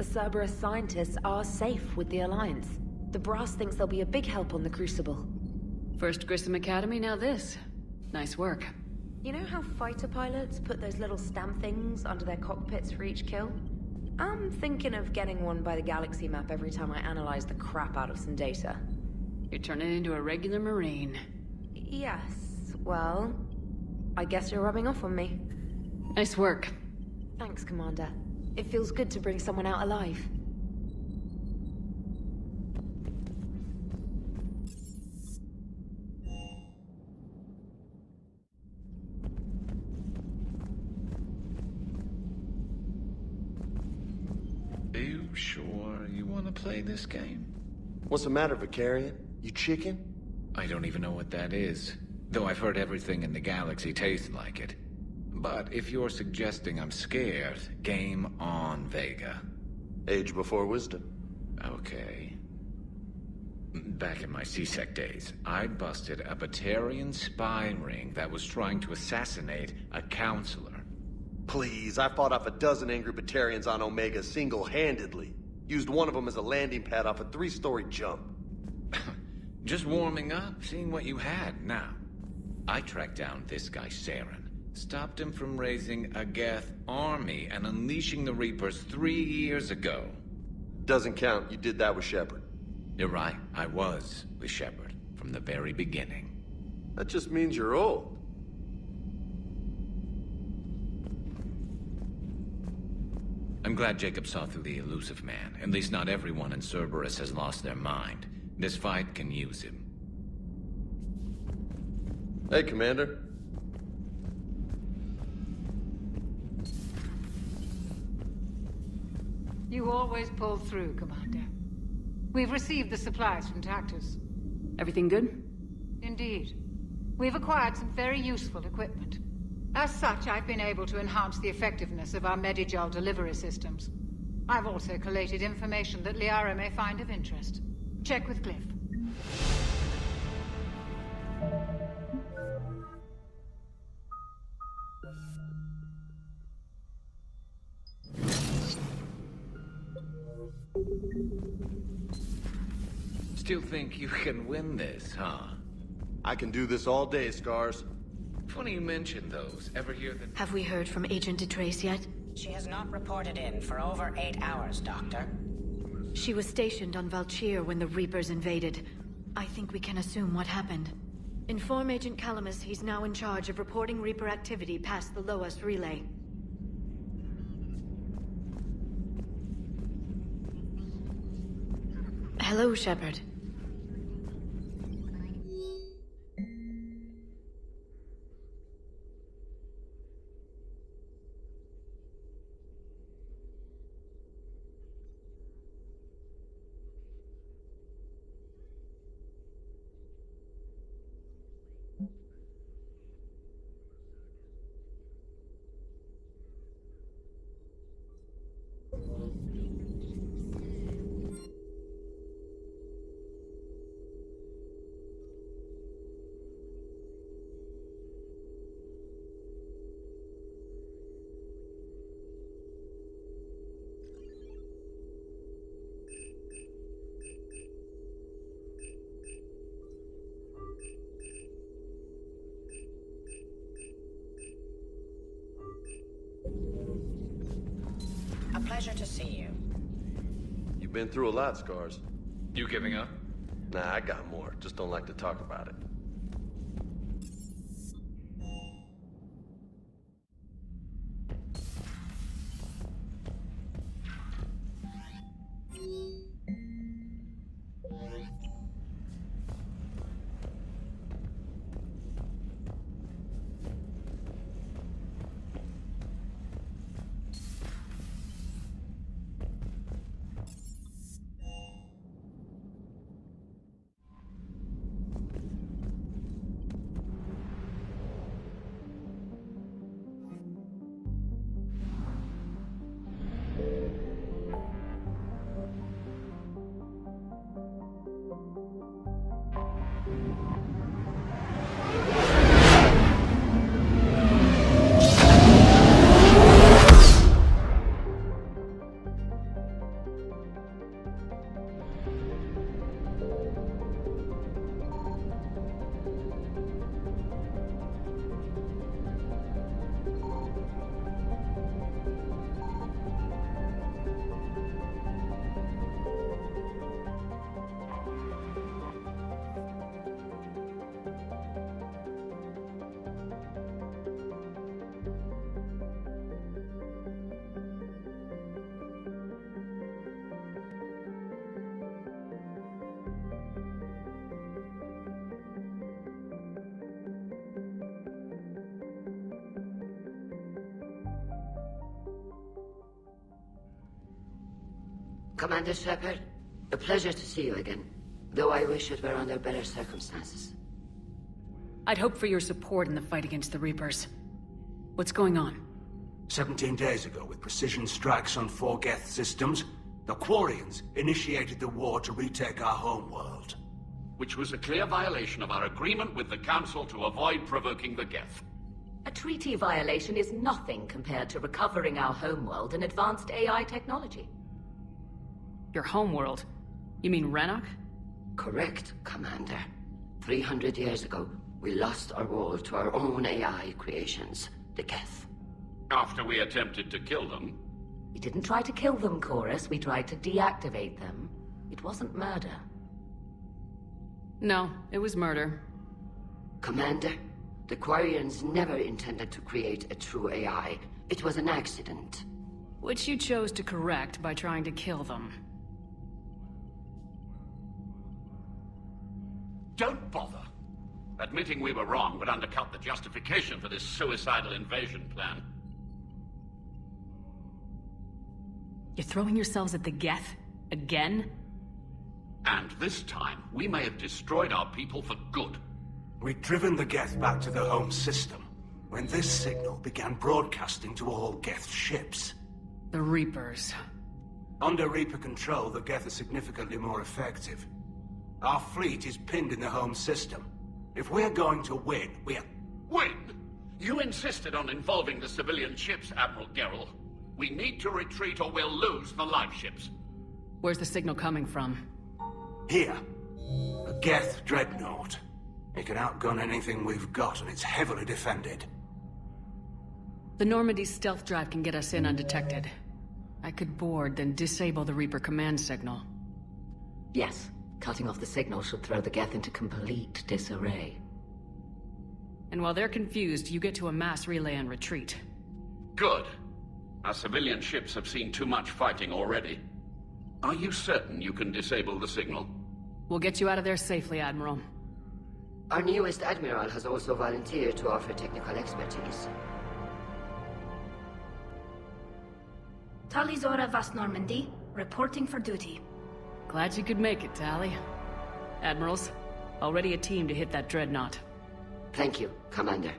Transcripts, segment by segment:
The Cerberus scientists are safe with the Alliance. The Brass thinks they'll be a big help on the Crucible. First Grissom Academy, now this. Nice work. You know how fighter pilots put those little stamp things under their cockpits for each kill? I'm thinking of getting one by the galaxy map every time I analyze the crap out of some data. You're turning into a regular Marine. Yes, well, I guess you're rubbing off on me. Nice work. Thanks, Commander. It feels good to bring someone out alive. Are you sure you want to play this game? What's the matter, Vicarian? You chicken? I don't even know what that is, though I've heard everything in the galaxy tastes like it. But if you're suggesting I'm scared, game on, Vega. Age before wisdom. Okay. Back in my C-Sec days, I busted a Batarian spy ring that was trying to assassinate a counselor. Please, I fought off a dozen angry Batarians on Omega single-handedly. Used one of them as a landing pad off a 3-story jump. Just warming up, seeing what you had. Now, I tracked down this guy, Saren. Stopped him from raising a Geth army and unleashing the Reapers 3 years ago. Doesn't count. You did that with Shepard. You're right. I was with Shepard from the very beginning. That just means you're old. I'm glad Jacob saw through the elusive man. At least not everyone in Cerberus has lost their mind. This fight can use him. Hey, Commander. You always pull through, Commander. We've received the supplies from Tactus. Everything good? Indeed. We've acquired some very useful equipment. As such, I've been able to enhance the effectiveness of our Medigel delivery systems. I've also collated information that Liara may find of interest. Check with Glyph. Still think you can win this, huh? I can do this all day, Scars. Funny you mention those. Ever hear the... Have we heard from Agent DeTrace yet? She has not reported in for over 8 hours, Doctor. She was stationed on Valchir when the Reapers invaded. I think we can assume what happened. Inform Agent Calamus he's now in charge of reporting Reaper activity past the Loas relay. Hello, Shepard. A pleasure to see you. You've been through a lot, Scars. You giving up? Nah, I got more. Just don't like to talk about it. Commander Shepard, a pleasure to see you again. Though I wish it were under better circumstances. I'd hoped for your support in the fight against the Reapers. What's going on? 17 days ago, with precision strikes on 4 Geth systems, the Quarians initiated the war to retake our homeworld. Which was a clear violation of our agreement with the Council to avoid provoking the Geth. A treaty violation is nothing compared to recovering our homeworld and advanced AI technology. Your homeworld? You mean Rannoch? Correct, Commander. 300 years ago, we lost our world to our own AI creations, the Geth. After we attempted to kill them. We didn't try to kill them, Chorus. We tried to deactivate them. It wasn't murder. No, it was murder. Commander, the Quarians never intended to create a true AI. It was an accident. Which you chose to correct by trying to kill them. Don't bother. Admitting we were wrong would undercut the justification for this suicidal invasion plan. You're throwing yourselves at the Geth? Again? And this time, we may have destroyed our people for good. We'd driven the Geth back to the home system, when this signal began broadcasting to all Geth ships. The Reapers. Under Reaper control, the Geth are significantly more effective. Our fleet is pinned in the home system. If we're going to win, we're... Win? You insisted on involving the civilian ships, Admiral Gerrel. We need to retreat or we'll lose the live ships. Where's the signal coming from? Here. A Geth Dreadnought. It can outgun anything we've got, and it's heavily defended. The Normandy's stealth drive can get us in undetected. I could board, then disable the Reaper command signal. Yes, cutting off the signal should throw the Geth into complete disarray. And while they're confused, you get to a mass relay and retreat. Good. Our civilian ships have seen too much fighting already. Are you certain you can disable the signal? We'll get you out of there safely, Admiral. Our newest Admiral has also volunteered to offer technical expertise. Talizora Vast Normandy, reporting for duty. Glad you could make it, Tally. Admirals, already a team to hit that Dreadnought. Thank you, Commander.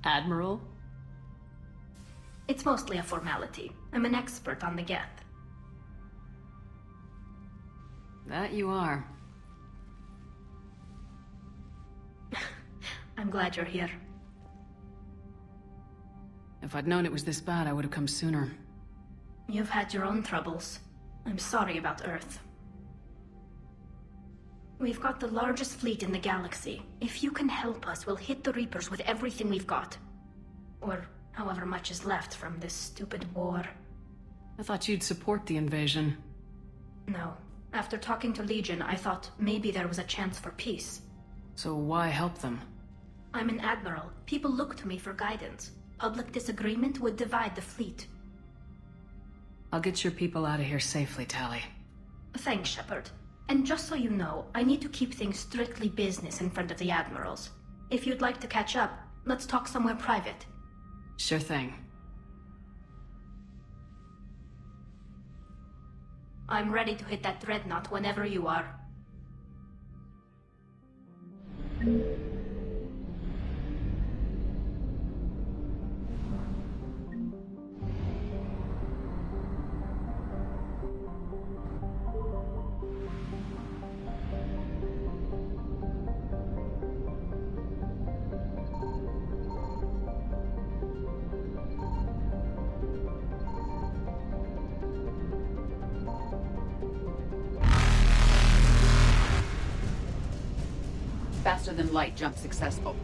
Admiral? It's mostly a formality. I'm an expert on the Geth. That you are. I'm glad you're here. If I'd known it was this bad, I would have come sooner. You've had your own troubles. I'm sorry about Earth. We've got the largest fleet in the galaxy. If you can help us, we'll hit the Reapers with everything we've got. Or however much is left from this stupid war. I thought you'd support the invasion. No. After talking to Legion, I thought maybe there was a chance for peace. So why help them? I'm an admiral. People look to me for guidance. Public disagreement would divide the fleet. I'll get your people out of here safely, Tally. Thanks, Shepard. And just so you know, I need to keep things strictly business in front of the admirals. If you'd like to catch up, let's talk somewhere private. Sure thing. I'm ready to hit that Dreadnought whenever you are. Faster than light jump successful.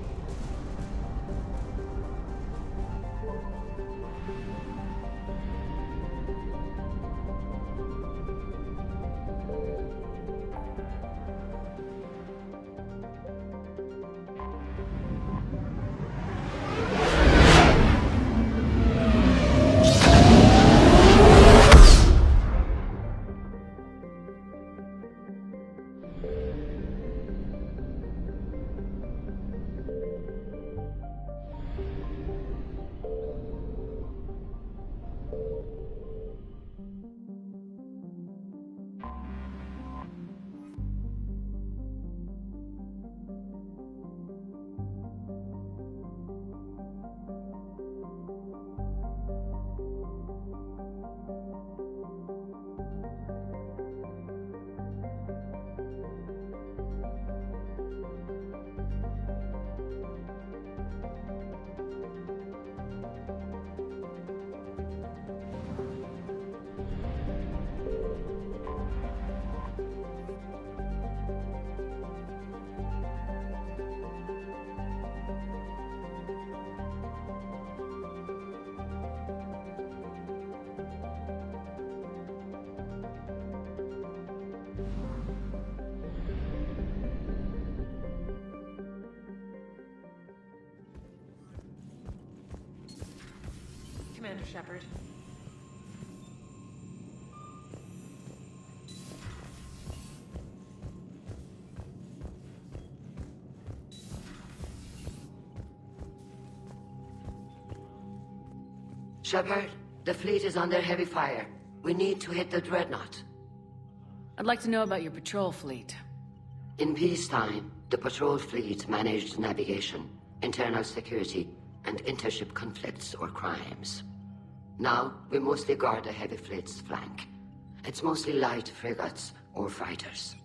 Shepard. Shepard, the fleet is under heavy fire. We need to hit the Dreadnought. I'd like to know about your patrol fleet. In peacetime, the patrol fleet managed navigation, internal security, and intership conflicts or crimes. Now, we mostly guard the heavy fleet's flank. It's mostly light frigates or fighters.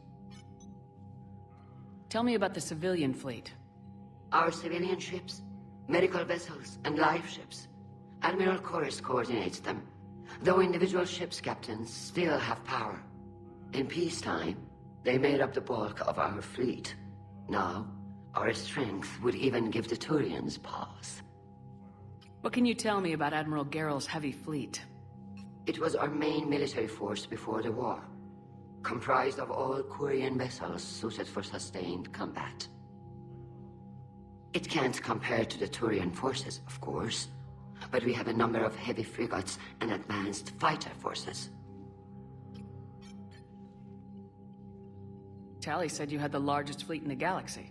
Tell me about the civilian fleet. Our civilian ships, medical vessels, and life ships. Admiral Chorus coordinates them, though individual ships' captains still have power. In peacetime, they made up the bulk of our fleet. Now, our strength would even give the Turians pause. What can you tell me about Admiral Geral's heavy fleet? It was our main military force before the war, comprised of all Quarian vessels suited for sustained combat. It can't compare to the Turian forces, of course, but we have a number of heavy frigates and advanced fighter forces. Tali said you had the largest fleet in the galaxy.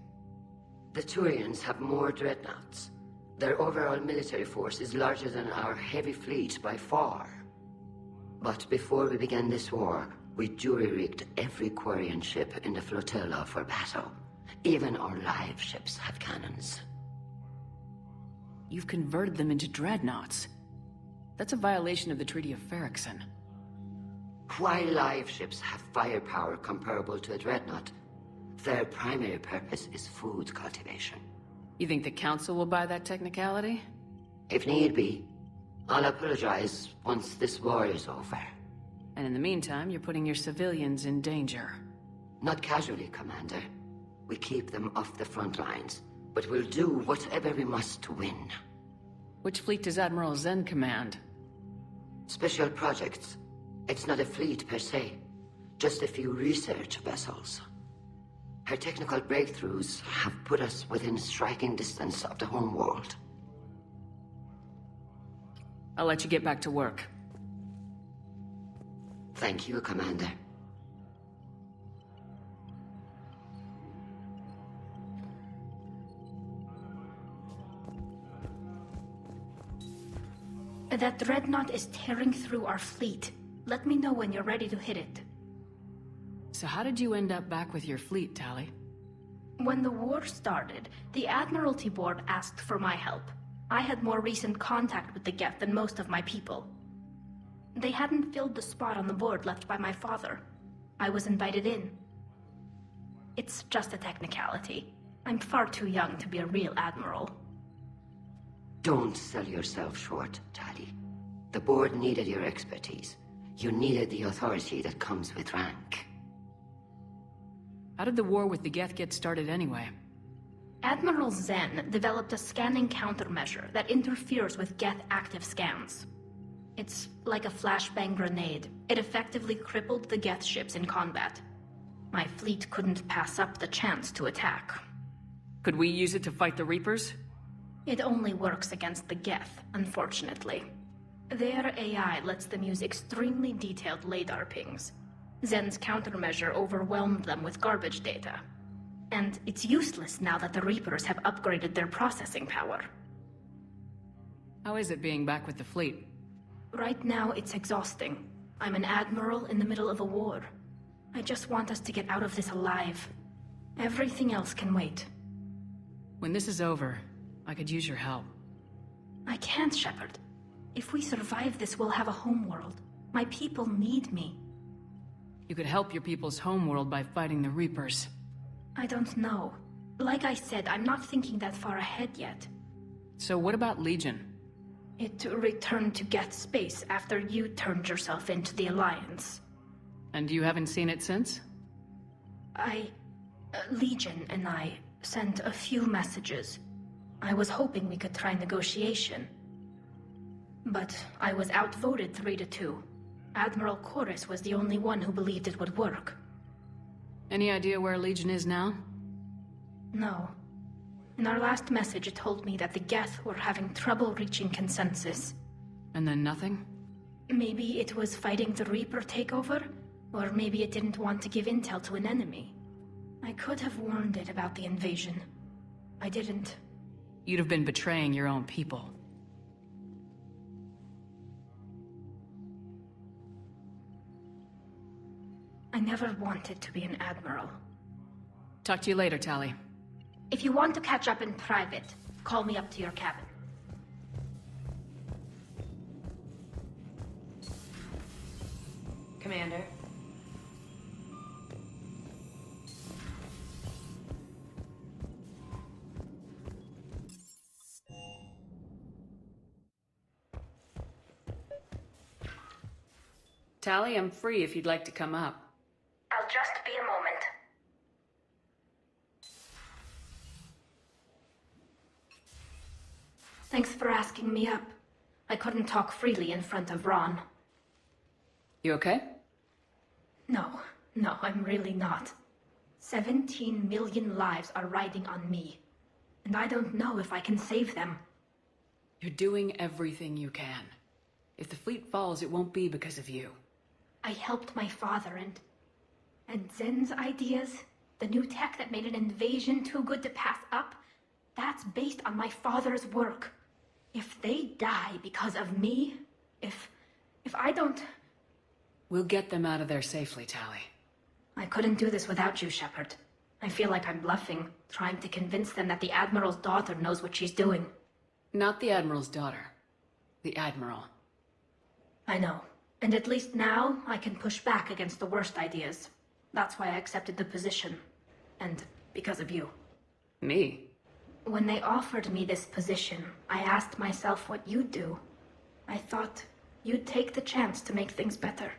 The Turians have more dreadnoughts. Their overall military force is larger than our heavy fleet by far. But before we began this war, we jury-rigged every Quarian ship in the flotilla for battle. Even our live ships have cannons. You've converted them into dreadnoughts. That's a violation of the Treaty of Ferrixon. While live ships have firepower comparable to a dreadnought, their primary purpose is food cultivation. You think the Council will buy that technicality? If need be. I'll apologize once this war is over. And in the meantime, you're putting your civilians in danger. Not casually, Commander. We keep them off the front lines, but we'll do whatever we must to win. Which fleet does Admiral Zen command? Special projects. It's not a fleet per se, just a few research vessels. Her technical breakthroughs have put us within striking distance of the homeworld. I'll let you get back to work. Thank you, Commander. That Dreadnought is tearing through our fleet. Let me know when you're ready to hit it. So how did you end up back with your fleet, Tali? When the war started, the Admiralty Board asked for my help. I had more recent contact with the Geth than most of my people. They hadn't filled the spot on the board left by my father. I was invited in. It's just a technicality. I'm far too young to be a real admiral. Don't sell yourself short, Tali. The board needed your expertise. You needed the authority that comes with rank. How did the war with the Geth get started anyway? Admiral Zen developed a scanning countermeasure that interferes with Geth active scans. It's like a flashbang grenade. It effectively crippled the Geth ships in combat. My fleet couldn't pass up the chance to attack. Could we use it to fight the Reapers? It only works against the Geth, unfortunately. Their AI lets them use extremely detailed LADAR pings. Zen's countermeasure overwhelmed them with garbage data. And it's useless now that the Reapers have upgraded their processing power. How is it being back with the fleet? Right now, it's exhausting. I'm an admiral in the middle of a war. I just want us to get out of this alive. Everything else can wait. When this is over, I could use your help. I can't, Shepard. If we survive this, we'll have a homeworld. My people need me. You could help your people's homeworld by fighting the Reapers. I don't know. Like I said, I'm not thinking that far ahead yet. So what about Legion? It returned to Geth space after you turned yourself into the Alliance. And you haven't seen it since? Legion and I sent a few messages. I was hoping we could try negotiation. But I was outvoted 3-2. Admiral Chorus was the only one who believed it would work. Any idea where Legion is now? No. In our last message, it told me that the Geth were having trouble reaching consensus. And then nothing? Maybe it was fighting the Reaper takeover, or maybe it didn't want to give intel to an enemy. I could have warned it about the invasion. I didn't. You'd have been betraying your own people. I never wanted to be an admiral. Talk to you later, Tali. If you want to catch up in private, call me up to your cabin. Commander. Tali, I'm free if you'd like to come up. I'll just be a moment. Thanks for asking me up. I couldn't talk freely in front of Ron. You okay? No, I'm really not. 17 million lives are riding on me, and I don't know if I can save them. You're doing everything you can. If the fleet falls, it won't be because of you. I helped my father and Zen's ideas, the new tech that made an invasion too good to pass up, that's based on my father's work. If they die because of me, if I don't... We'll get them out of there safely, Tali. I couldn't do this without you, Shepard. I feel like I'm bluffing, trying to convince them that the Admiral's daughter knows what she's doing. Not the Admiral's daughter. The Admiral. I know. And at least now, I can push back against the worst ideas. That's why I accepted the position. And because of you. Me? When they offered me this position, I asked myself what you'd do. I thought you'd take the chance to make things better.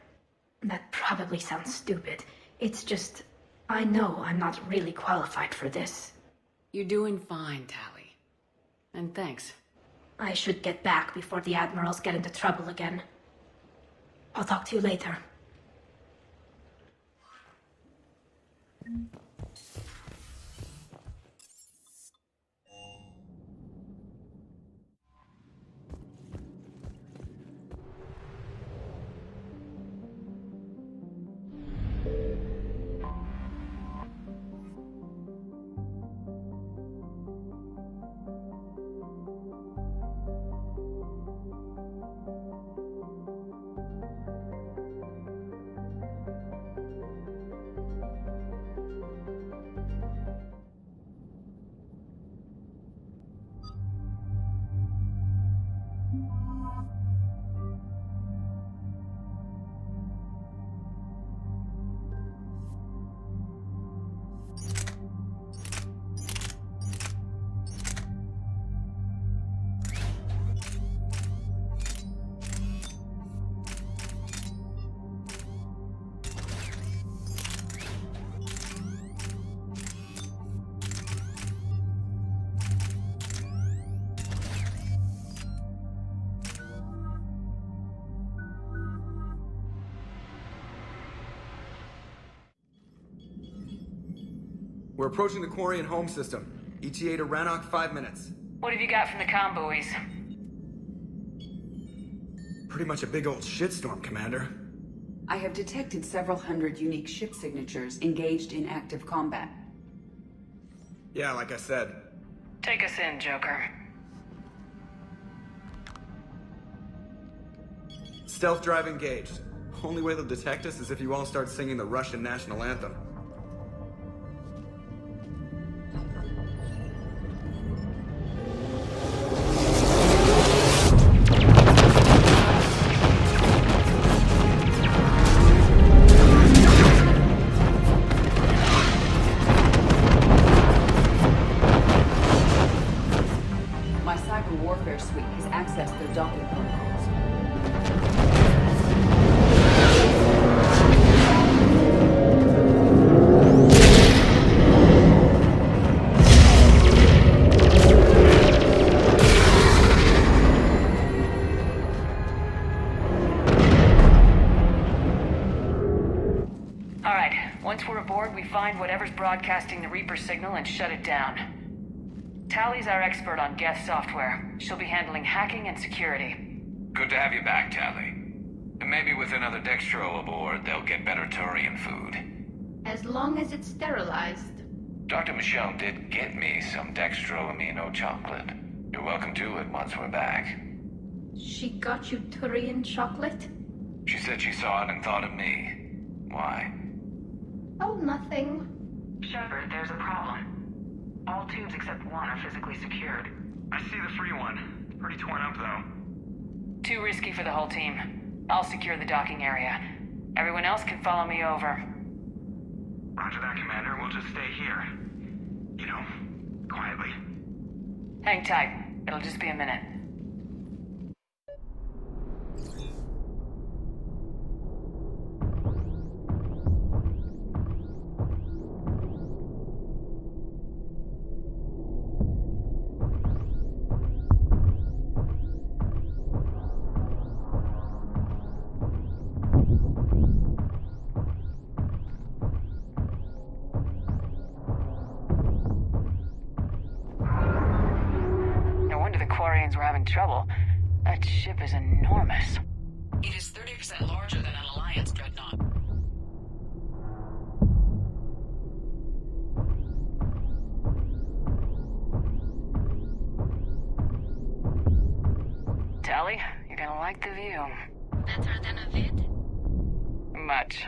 That probably sounds stupid. It's just, I know I'm not really qualified for this. You're doing fine, Tali. And thanks. I should get back before the Admirals get into trouble again. I'll talk to you later. We're approaching the Quarian home system. ETA to Rannoch, 5 minutes. What have you got from the comm buoys? Pretty much a big old shitstorm, Commander. I have detected several hundred unique ship signatures engaged in active combat. Yeah, like I said. Take us in, Joker. Stealth drive engaged. Only way they'll detect us is if you all start singing the Russian national anthem. My cyber warfare suite has accessed their docking protocols. Once we're aboard, we find whatever's broadcasting the Reaper signal and shut it down. Tali's our expert on Geth software. She'll be handling hacking and security. Good to have you back, Tally. And maybe with another Dextro aboard, they'll get better Turian food. As long as it's sterilized. Dr. Michelle did get me some Dextro Amino chocolate. You're welcome to it once we're back. She got you Turian chocolate? She said she saw it and thought of me. Why? Oh, nothing. Shepard, there's a problem. All tubes except one are physically secured. I see the free one. Pretty torn up, though. Too risky for the whole team. I'll secure the docking area. Everyone else can follow me over. Roger that, Commander. We'll just stay here. You know, quietly. Hang tight. It'll just be a minute. We're having trouble. That ship is enormous. It is 30% larger than an Alliance Dreadnought. Tally, you're gonna like the view. Better than a vid? Much.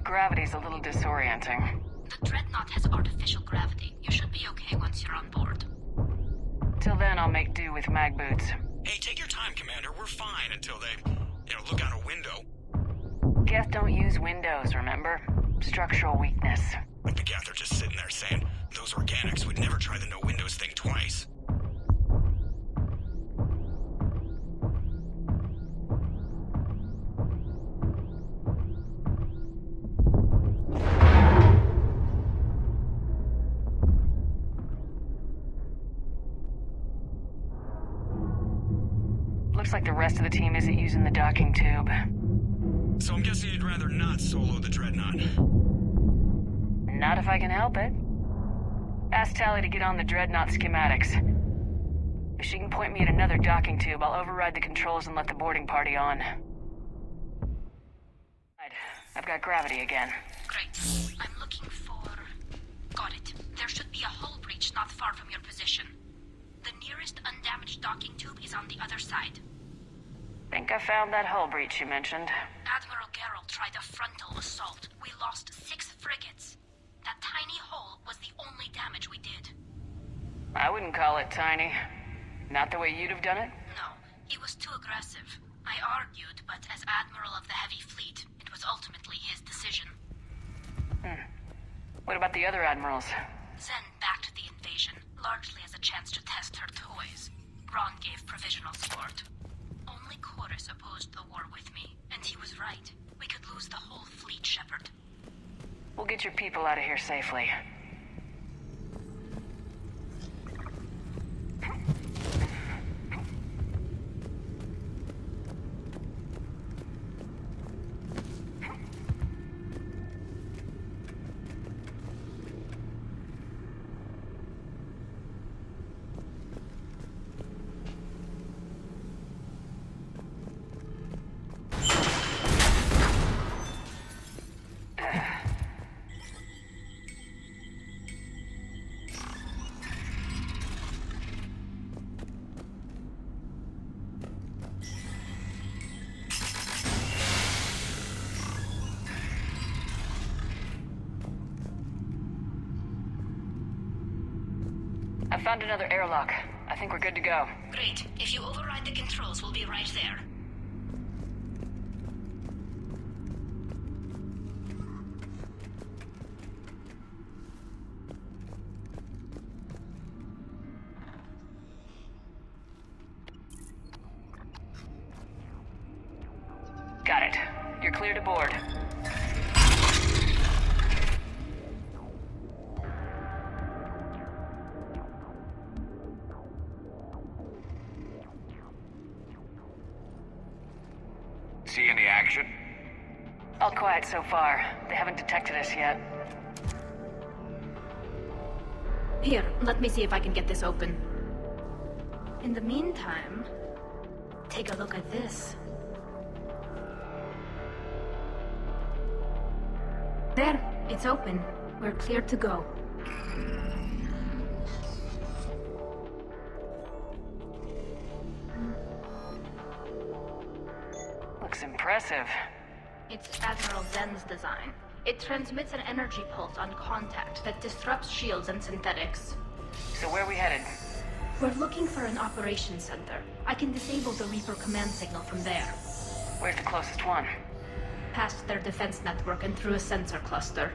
Gravity's a little disorienting. The Dreadnought has artificial gravity. You should be okay once you're on board. Till then, I'll make do with mag boots. Hey, take your time, Commander. We're fine until they, look out a window. Geth don't use windows, remember? Structural weakness. Like the Geth are just sitting there saying, those organics would never try the no windows thing twice. Looks like the rest of the team isn't using the docking tube. So I'm guessing you'd rather not solo the Dreadnought. Not if I can help it. Ask Tally to get on the Dreadnought schematics. If she can point me at another docking tube, I'll override the controls and let the boarding party on. I've got gravity again. Great. I'm looking for... Got it. There should be a hull breach not far from your position. The nearest undamaged docking tube is on the other side. Think I found that hull breach you mentioned. Admiral Geralt tried a frontal assault. We lost 6 frigates. That tiny hole was the only damage we did. I wouldn't call it tiny. Not the way you'd have done it? No, he was too aggressive. I argued, but as Admiral of the Heavy Fleet, it was ultimately his decision. What about the other admirals? Zen backed the invasion, largely as a chance to test her toys. Ron gave provisional support. Only Chorus opposed the war with me, and he was right. We could lose the whole fleet, Shepard. We'll get your people out of here safely. I found another airlock. I think we're good to go. Great. If you override the controls, we'll be right there. Got it. You're clear to board. See any action? All quiet so far. They haven't detected us yet. Here, let me see if I can get this open. In the meantime, take a look at this. There, it's open. We're clear to go. Looks impressive. It's Admiral Zen's design. It transmits an energy pulse on contact that disrupts shields and synthetics. So where are we headed? We're looking for an operations center. I can disable the Reaper command signal from there. Where's the closest one? Past their defense network and through a sensor cluster.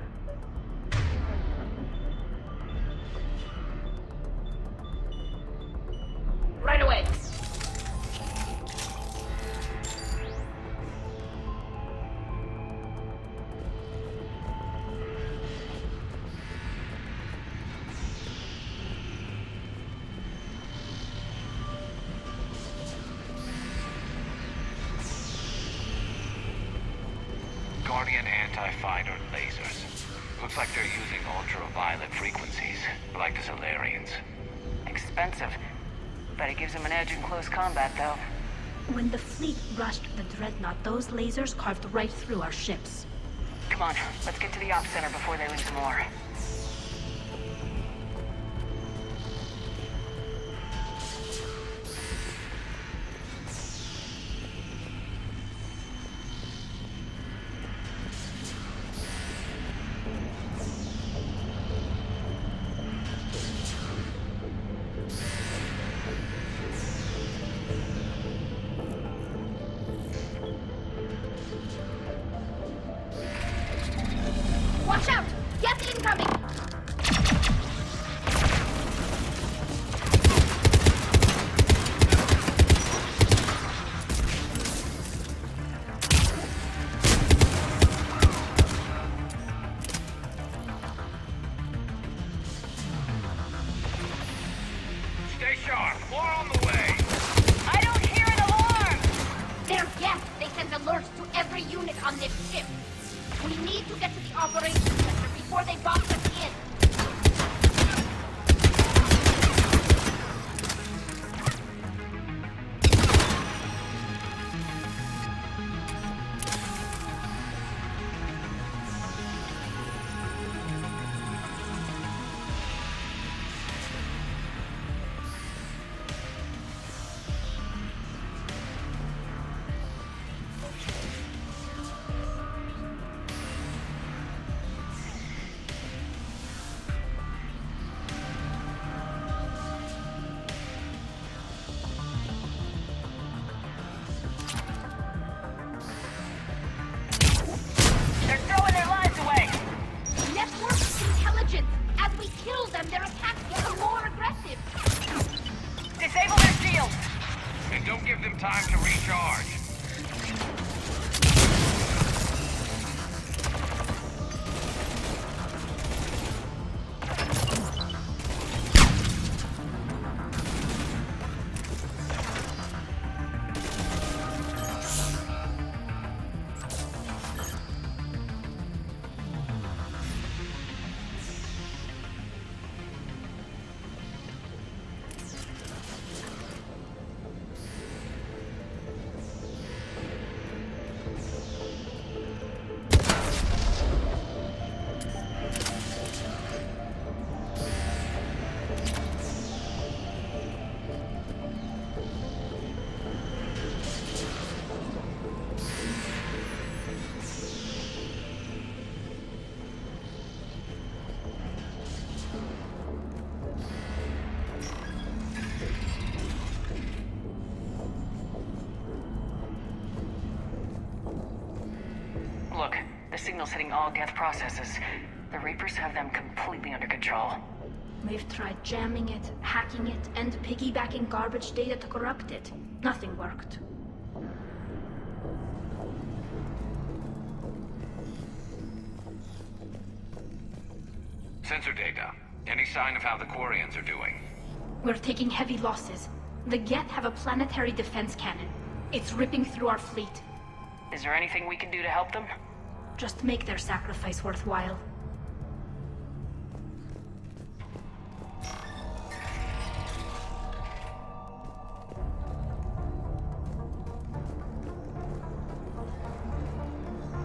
Right away! Guardian anti-fighter lasers. Looks like they're using ultraviolet frequencies, like the Solarians. Expensive. Bet it gives them an edge in close combat, though. When the fleet rushed the Dreadnought, those lasers carved right through our ships. Come on, let's get to the op center before they lose more. Watch out! Geth incoming! Stay sharp. More on the way. I don't hear an alarm! They're Geth. They send alerts to every unit on this ship. We need to get to the operations center before they box us in. Time to recharge. Look, the signal's hitting all Geth processes. The Reapers have them completely under control. We've tried jamming it, hacking it, and piggybacking garbage data to corrupt it. Nothing worked. Sensor data. Any sign of how the Quarians are doing? We're taking heavy losses. The Geth have a planetary defense cannon. It's ripping through our fleet. Is there anything we can do to help them? Just make their sacrifice worthwhile.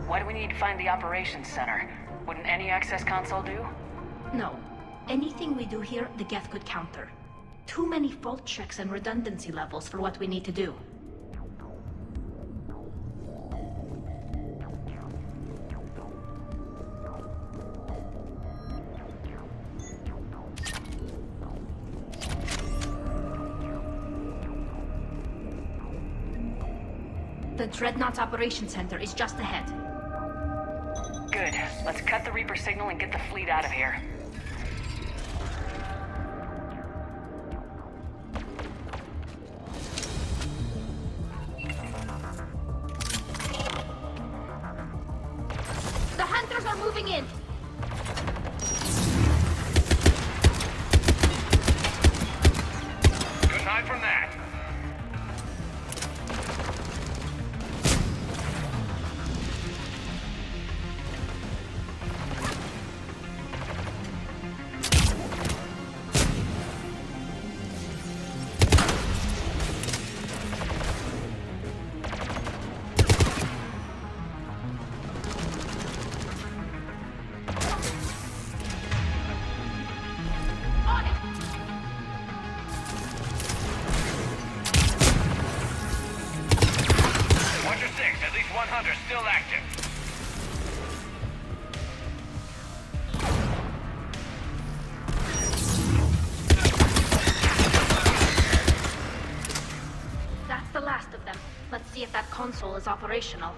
Why do we need to find the operations center? Wouldn't any access console do? No. Anything we do here, the Geth could counter. Too many fault checks and redundancy levels for what we need to do. The Dreadnought's operation center is just ahead. Good. Let's cut the Reaper signal and get the fleet out of here. The hunters are moving in! Good night from that. Still active. That's the last of them. Let's see if that console is operational.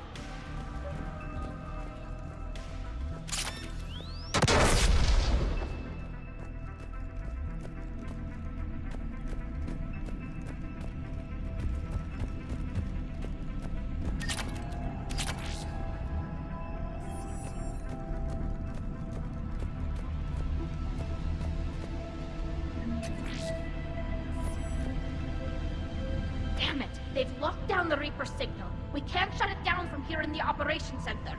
Damn it! They've locked down the Reaper signal. We can't shut it down from here in the operations center.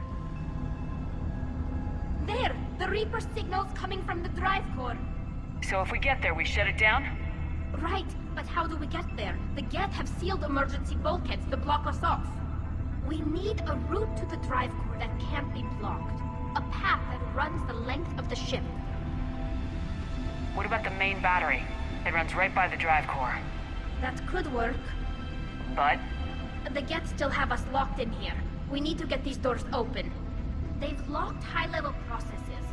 There! The Reaper signal's coming from the drive core. So if we get there, we shut it down? Right, but how do we get there? The Geth have sealed emergency bulkheads to block us off. We need a route to the drive core that can't be blocked. A path that runs the length of the ship. What about the main battery? It runs right by the drive core. That could work. But? The Geth still have us locked in here. We need to get these doors open. They've locked high-level processes.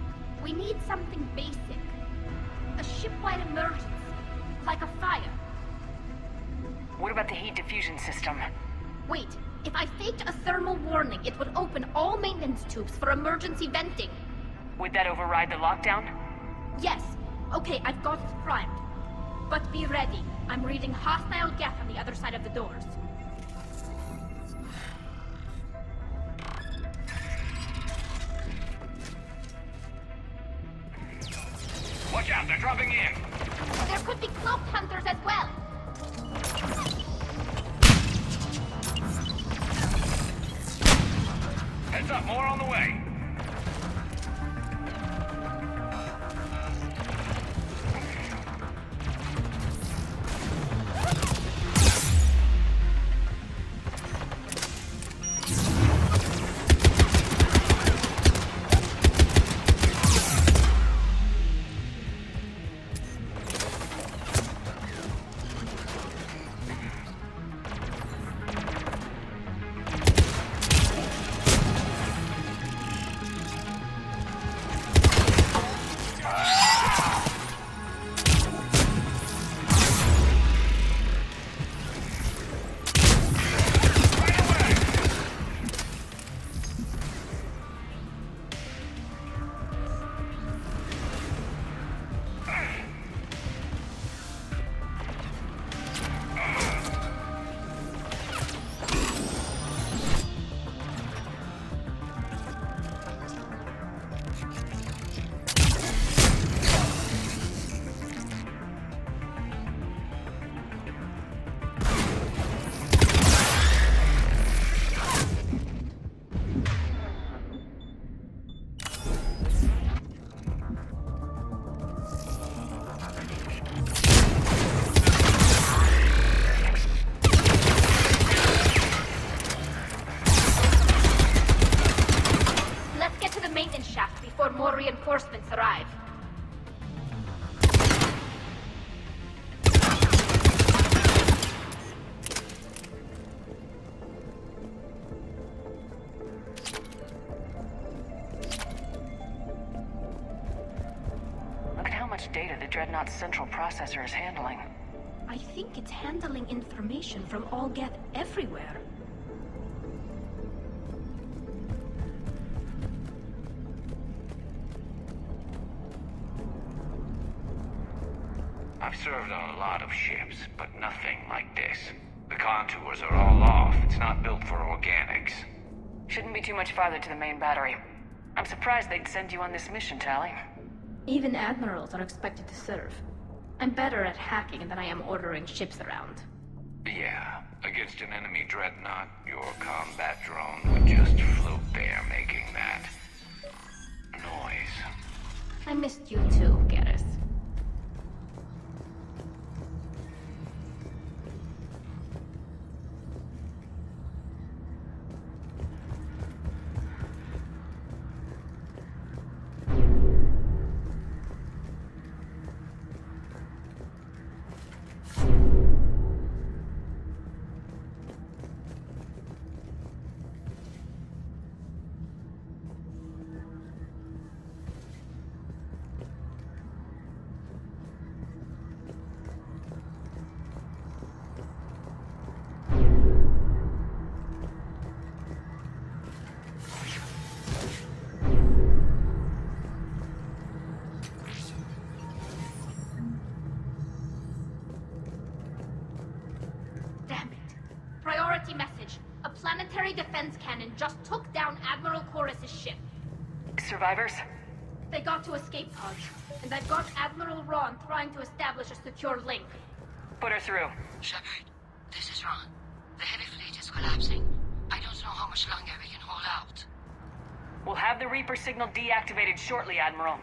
We need something basic. A ship-wide emergency. Like a fire. What about the heat diffusion system? Wait, if I faked a thermal warning, it would open all maintenance tubes for emergency venting. Would that override the lockdown? Yes. Okay, I've got it primed. But be ready. I'm reading hostile Geth on the other side of the doors. Watch out, they're dropping in. There could be cloaked hunters as well. Heads up, more on the way. reinforcements arrive. Look at how much data the Dreadnought's central processor is handling. I think it's handling information from all Geth everywhere. I've served on a lot of ships, but nothing like this. The contours are all off. It's not built for organics. Shouldn't be too much farther to the main battery. I'm surprised they'd send you on this mission, Tally. Even admirals are expected to serve. I'm better at hacking than I am ordering ships around. Yeah, against an enemy dreadnought, your combat drone would just float there making that noise. I missed you too, Garrus. Priority message. A planetary defense cannon just took down Admiral Chorus's ship. Survivors? They got to escape pods, and I've got Admiral Ron trying to establish a secure link. Put her through. Shepard, this is Ron. The heavy fleet is collapsing. I don't know how much longer we can hold out. We'll have the Reaper signal deactivated shortly, Admiral.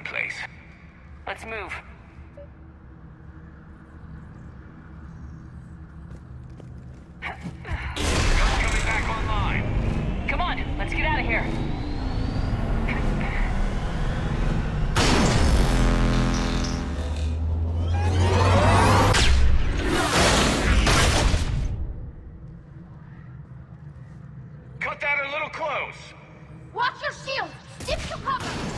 in place. Let's move. Coming back online. Come on, let's get out of here. Cut that a little close. Watch your shield! Stick to cover!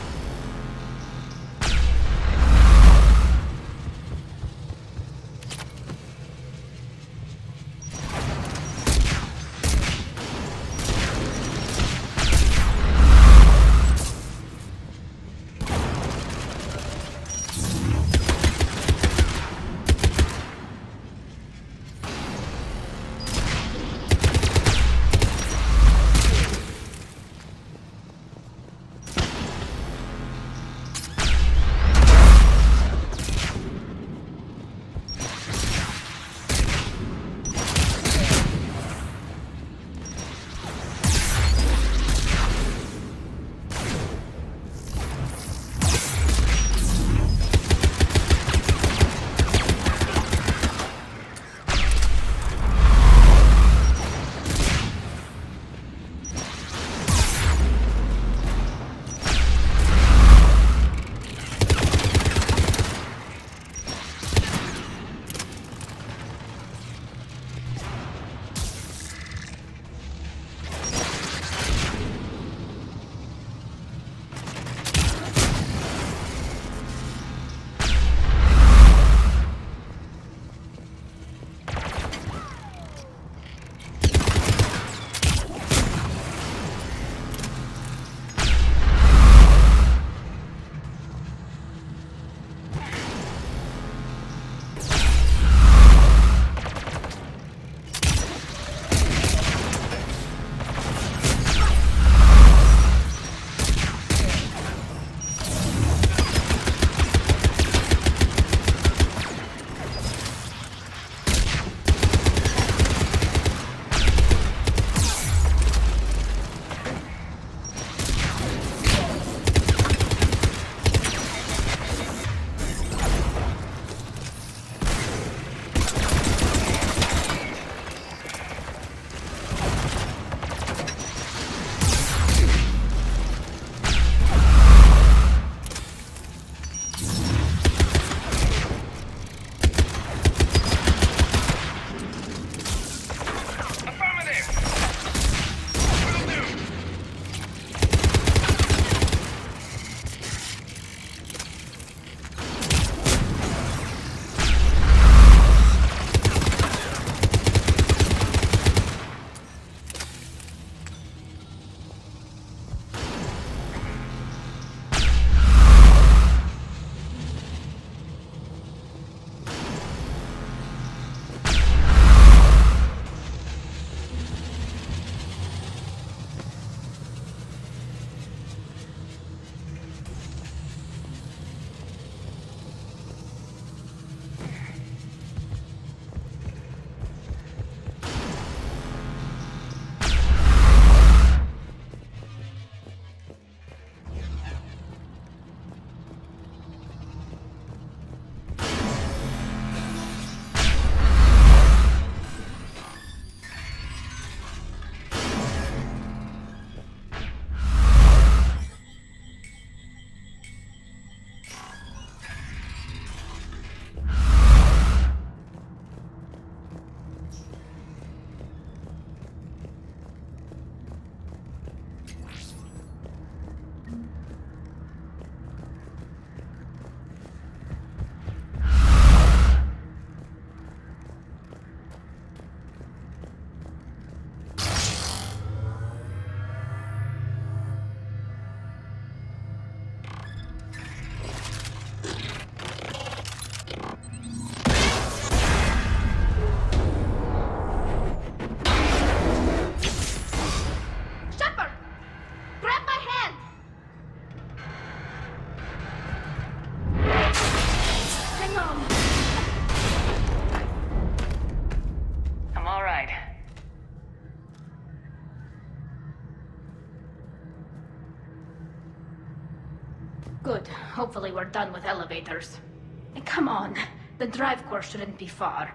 Hopefully we're done with elevators. Come on, the drive course shouldn't be far.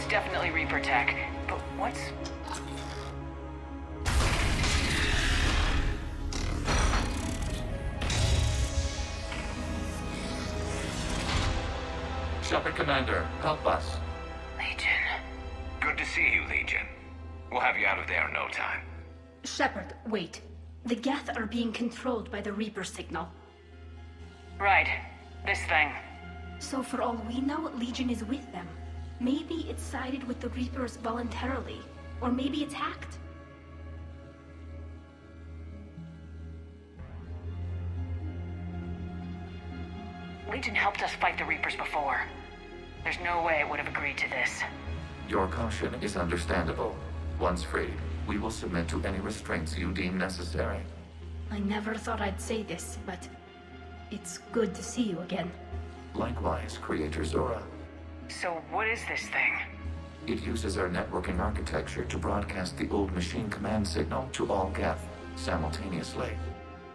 Definitely Reaper tech, but what's... Shepard Commander, help us. Legion. Good to see you, Legion. We'll have you out of there in no time. Shepard, wait. The Geth are being controlled by the Reaper signal. Right. This thing. So for all we know, Legion is with them. Maybe it sided with the Reapers voluntarily. Or maybe it's hacked. Legion helped us fight the Reapers before. There's no way it would have agreed to this. Your caution is understandable. Once freed, we will submit to any restraints you deem necessary. I never thought I'd say this, but it's good to see you again. Likewise, Creator Zora. So what is this thing? It uses our networking architecture to broadcast the old machine command signal to all Geth simultaneously.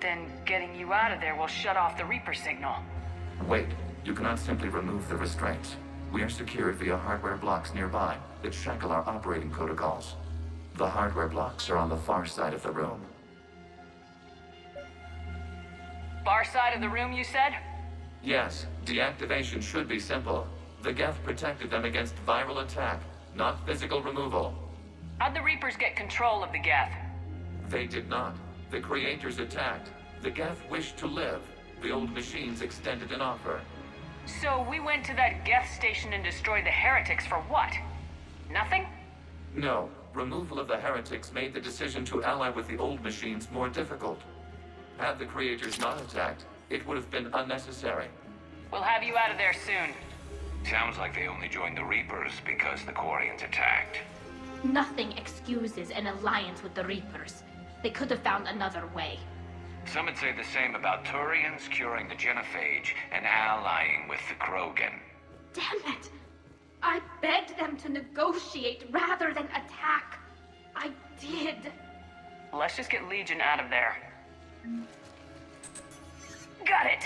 Then getting you out of there will shut off the Reaper signal. Wait, you cannot simply remove the restraints. We are secured via hardware blocks nearby that shackle our operating protocols. The hardware blocks are on the far side of the room. Far side of the room, you said? Yes, deactivation should be simple. The Geth protected them against viral attack, not physical removal. How'd the Reapers get control of the Geth? They did not. The Creators attacked. The Geth wished to live. The old machines extended an offer. So we went to that Geth station and destroyed the heretics for what? Nothing? No. Removal of the heretics made the decision to ally with the old machines more difficult. Had the Creators not attacked, it would have been unnecessary. We'll have you out of there soon. Sounds like they only joined the Reapers because the Quarians attacked. Nothing excuses an alliance with the Reapers. They could have found another way. Some would say the same about Turians curing the genophage and allying with the Krogan. Damn it! I begged them to negotiate rather than attack. I did. Let's just get Legion out of there. Got it.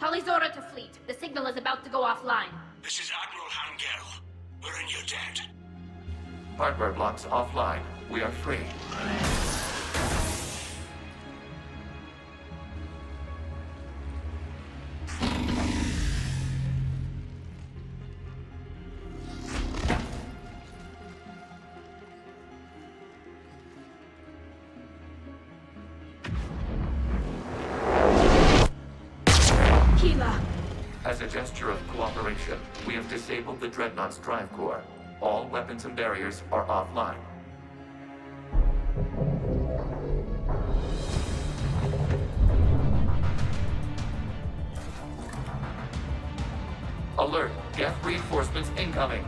Talizora to fleet. The signal is about to go offline. This is Admiral Hangel. We're in your debt. Hardware blocks offline. We are free. As a gesture of cooperation, we have disabled the Dreadnought's drive core. All weapons and barriers are offline. Alert! Geth reinforcements incoming!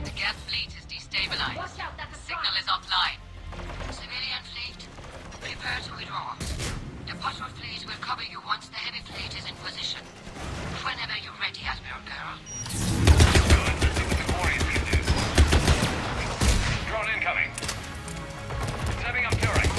The Geth fleet is destabilized. Watch out, that's a Signal is offline. Civilian fleet, prepare to withdraw. The patrol fleet will cover you once the heavy fleet is in position. Whenever you're ready, Admiral Girl. Good. Let's see what the Quarians can do. Drone incoming. Setting up turret.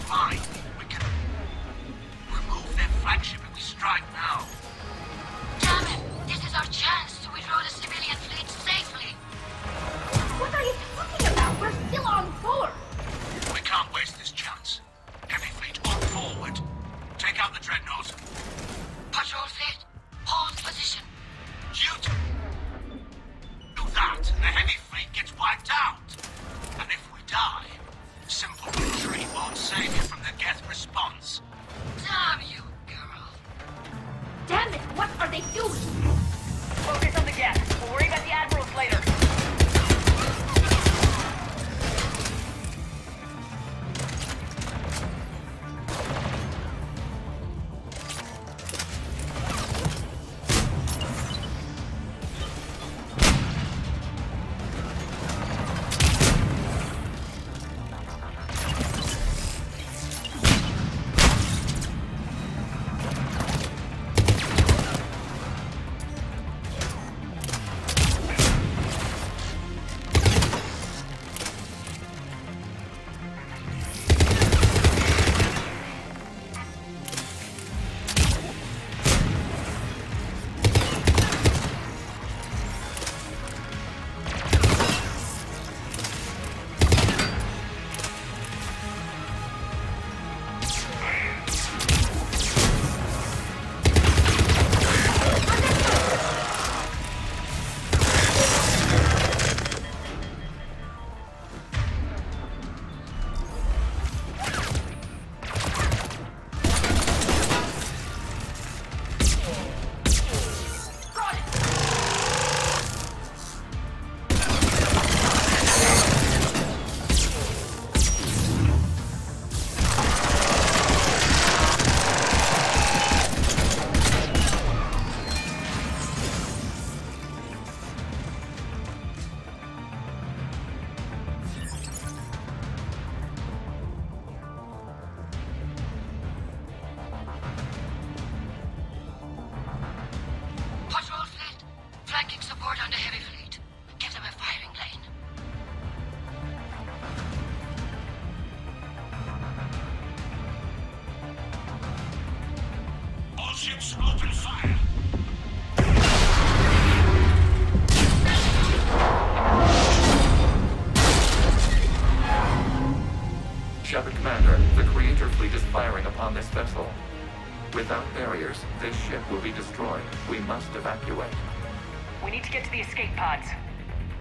fine. We can remove their flagship if we strike now. Damn it! This is our chance to withdraw the civilian fleet safely. What are you talking about? We're still on board. We can't waste this chance. Heavy fleet on forward. Take out the Dreadnought. Patrol fleet, hold position. You do that, and the heavy fleet gets wiped out. And if we die, simple retreat won't save you from the Geth response. Damn you, girl. Damn it, what are they doing? Focus on the Geth. We'll worry about the admirals later. Ships open fire. Shepard Commander, the Creator fleet is firing upon this vessel. Without barriers, this ship will be destroyed. We must evacuate. We need to get to the escape pods.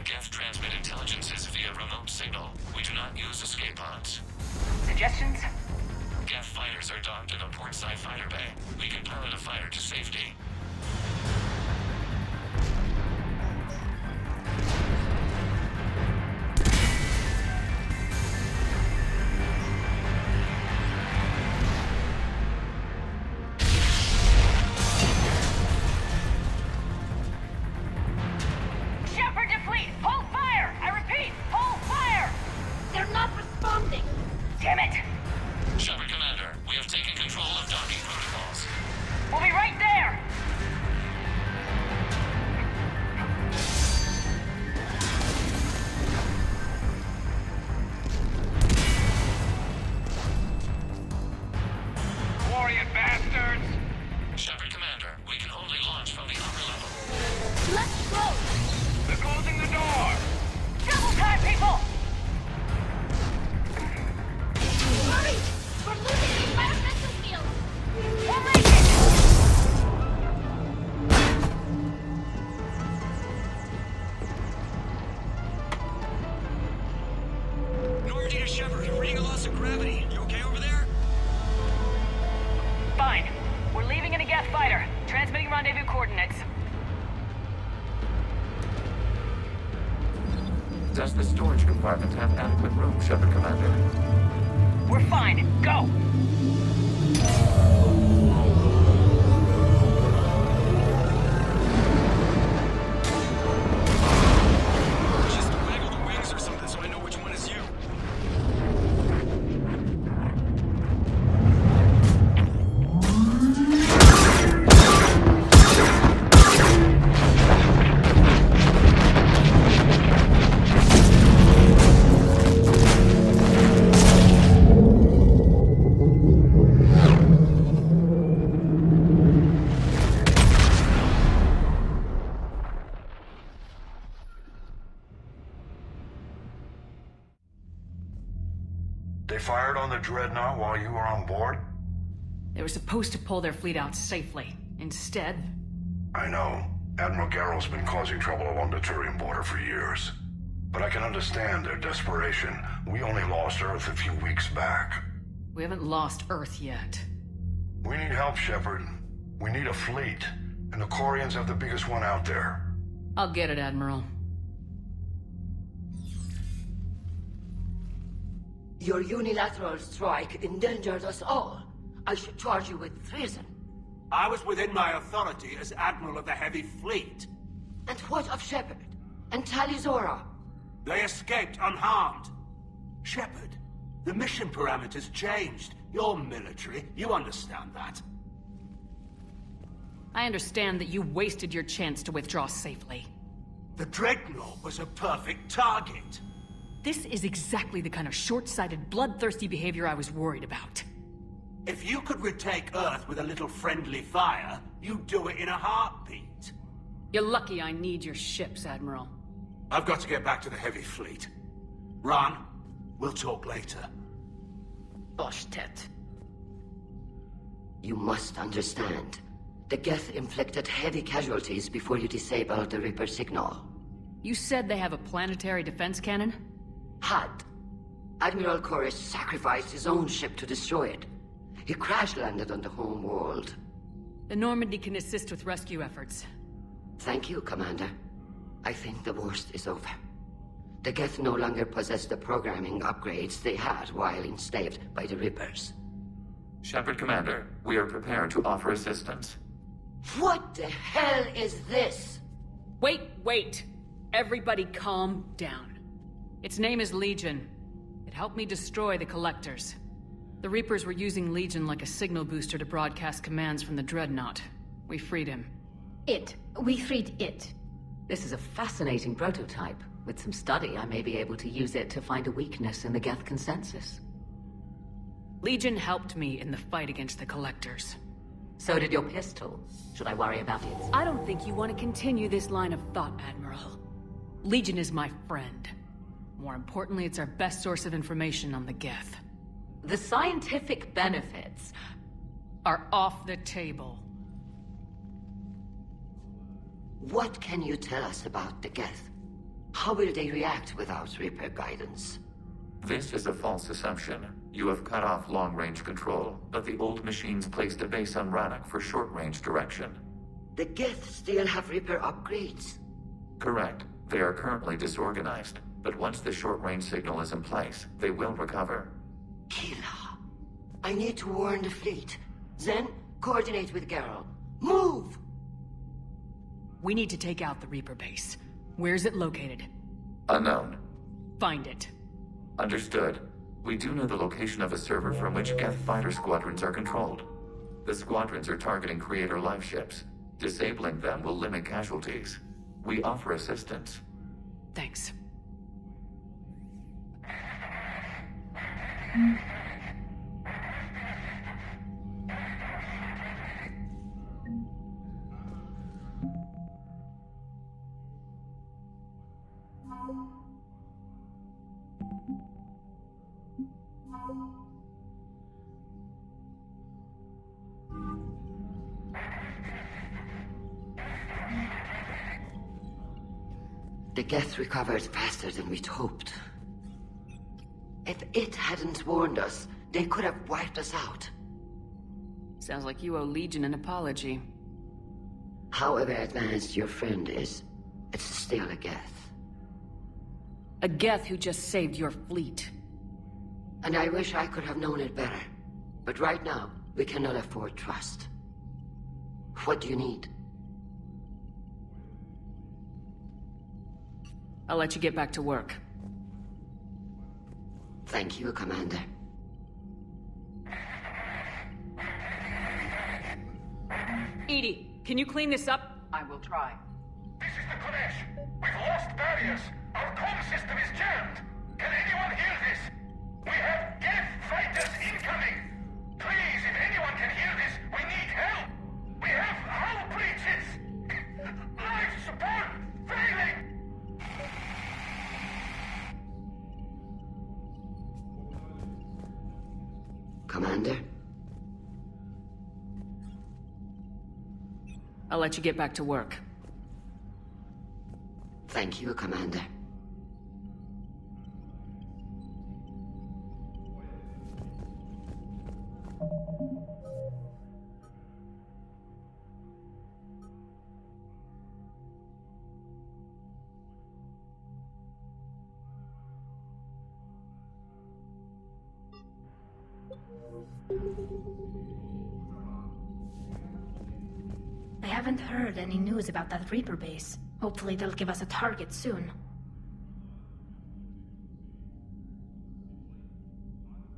Geth transmit intelligences via remote signal. We do not use escape pods. Suggestions? Geth fighters are docked in a portside fighter bay. We can pilot a fighter to safety. Shepard to fleet! Hold fire! I repeat, hold fire! They're not responding! Damn it! Shepard Commander, we have taken control of docking protocols. We'll be right there! Warrior bastards! Shepard Commander, we can only launch from the upper level. Let's go! They're closing the door! Double time, people! Hurry! We're losing the environmental field! We'll make it! Normandy to Shepard, reading a loss of gravity. You okay over there? Fine. We're leaving in a Geth fighter. Transmitting rendezvous coordinates. Does the storage compartment have adequate room, Shepard Commander? We're fine. Go! Just waggle the wings or something so I know which one is you. on the Dreadnought while you were on board? They were supposed to pull their fleet out safely. Instead... I know. Admiral Garrow's been causing trouble along the Turian border for years. But I can understand their desperation. We only lost Earth a few weeks back. We haven't lost Earth yet. We need help, Shepard. We need a fleet. And the Quarians have the biggest one out there. I'll get it, Admiral. Your unilateral strike endangered us all. I should charge you with treason. I was within my authority as Admiral of the Heavy Fleet. And what of Shepard? And Talizora? They escaped unharmed. Shepard, the mission parameters changed. You're military, you understand that. I understand that you wasted your chance to withdraw safely. The Dreadnought was a perfect target. This is exactly the kind of short-sighted, bloodthirsty behavior I was worried about. If you could retake Earth with a little friendly fire, you'd do it in a heartbeat. You're lucky I need your ships, Admiral. I've got to get back to the Heavy Fleet. Ron, we'll talk later. Boshtet. You must understand. The Geth inflicted heavy casualties before you disabled the Reaper signal. You said they have a planetary defense cannon? Had. Admiral Koris sacrificed his own ship to destroy it. He crash-landed on the home world. The Normandy can assist with rescue efforts. Thank you, Commander. I think the worst is over. The Geth no longer possess the programming upgrades they had while enslaved by the Reapers. Shepard, Commander, we are prepared to offer assistance. What the hell is this? Wait! Everybody calm down. Its name is Legion. It helped me destroy the Collectors. The Reapers were using Legion like a signal booster to broadcast commands from the Dreadnought. We freed him. We freed it. This is a fascinating prototype. With some study, I may be able to use it to find a weakness in the Geth consensus. Legion helped me in the fight against the Collectors. So did your pistol. Should I worry about it? I don't think you want to continue this line of thought, Admiral. Legion is my friend. More importantly, it's our best source of information on the Geth. The scientific benefits are off the table. What can you tell us about the Geth? How will they react without Reaper guidance? This is a false assumption. You have cut off long-range control, but the old machines placed a base on Rannoch for short-range direction. The Geth still have Reaper upgrades? Correct. They are currently disorganized, but once the short-range signal is in place, they will recover. Kila, I need to warn the fleet. Then, coordinate with Garrow. Move! We need to take out the Reaper base. Where's it located? Unknown. Find it. Understood. We do know the location of a server from which Geth fighter squadrons are controlled. The squadrons are targeting Creator live ships. Disabling them will limit casualties. We offer assistance. Thanks. The Geth recovered faster than we'd hoped. If it hadn't warned us, they could have wiped us out. Sounds like you owe Legion an apology. However advanced your friend is, it's still a Geth. A Geth who just saved your fleet. And I wish I could have known it better. But right now, we cannot afford trust. What do you need? I'll let you get back to work. Thank you, Commander. Edie, can you clean this up? I will try. This is the Kodesh. We've lost barriers. Our comm system is jammed. Can anyone hear this? We have Geth fighters incoming. Please, if anyone can hear this, we need help. We have hull breaches. Life support failing. Commander? I'll let you get back to work. Thank you, Commander. I haven't heard any news about that Reaper base. Hopefully they'll give us a target soon.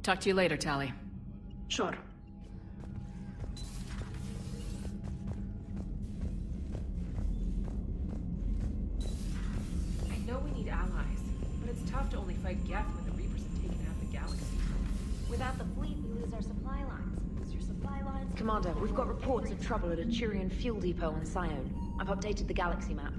Talk to you later, Tali. Sure. I know we need allies, but it's tough to only fight Geth when the Reapers have taken half the galaxy. Without the fleet, we lose our supply lines. Lose your supply lines. Commander, we've got reports of trouble at a Turian fuel depot on Sion. I've updated the galaxy map.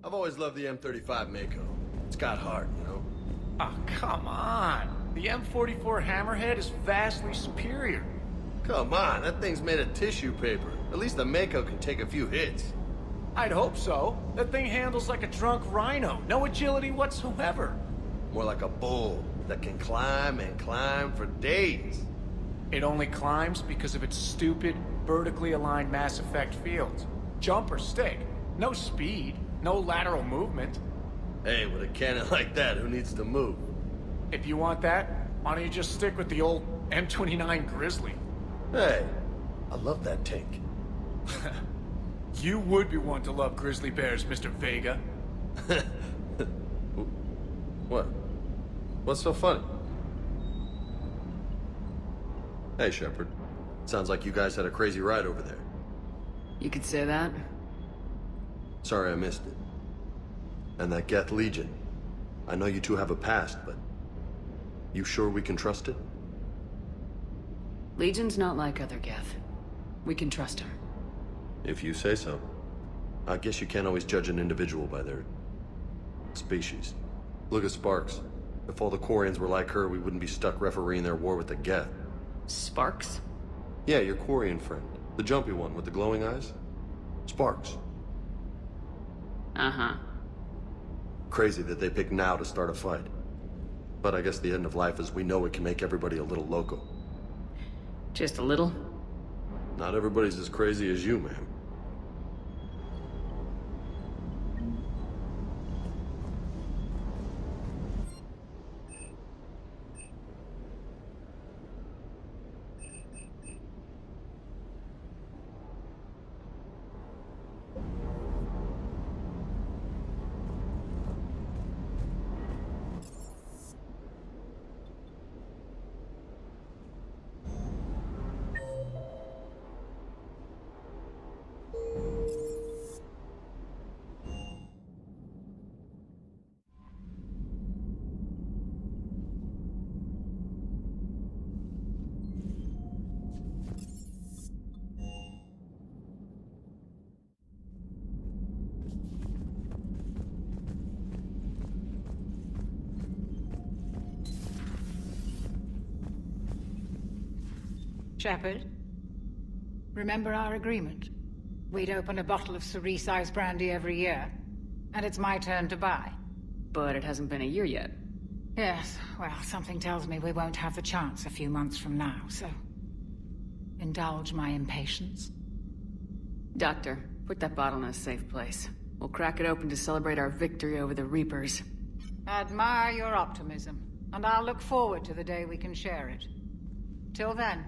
I've always loved the M35 Mako. It's got heart, you know? Oh, come on. The M44 Hammerhead is vastly superior. Come on, that thing's made of tissue paper. At least the Mako can take a few hits. I'd hope so. That thing handles like a drunk rhino. No agility whatsoever. More like a bull that can climb and climb for days. It only climbs because of its stupid, vertically aligned Mass Effect fields. Jump or stick. No speed. No lateral movement. Hey, with a cannon like that, who needs to move? If you want that, why don't you just stick with the old M29 Grizzly? Hey, I love that tank. You would be one to love grizzly bears, Mr. Vega. What? What's so funny? Hey, Shepard. Sounds like you guys had a crazy ride over there. You could say that. Sorry I missed it. And that Geth Legion. I know you two have a past, but... you sure we can trust it? Legion's not like other Geth. We can trust him. If you say so. I guess you can't always judge an individual by their... species. Look at Sparks. If all the Quarians were like her, we wouldn't be stuck refereeing their war with the Geth. Sparks? Yeah, your Quarian friend. The jumpy one with the glowing eyes. Sparks. Uh-huh. Crazy that they pick now to start a fight. But I guess the end of life is we know it can make everybody a little loco. Just a little? Not everybody's as crazy as you, ma'am. Shepard, remember our agreement? We'd open a bottle of cerise-sized brandy every year, and it's my turn to buy. But it hasn't been a year yet. Yes, well, something tells me we won't have the chance a few months from now, so... indulge my impatience. Doctor, put that bottle in a safe place. We'll crack it open to celebrate our victory over the Reapers. Admire your optimism, and I'll look forward to the day we can share it. Till then.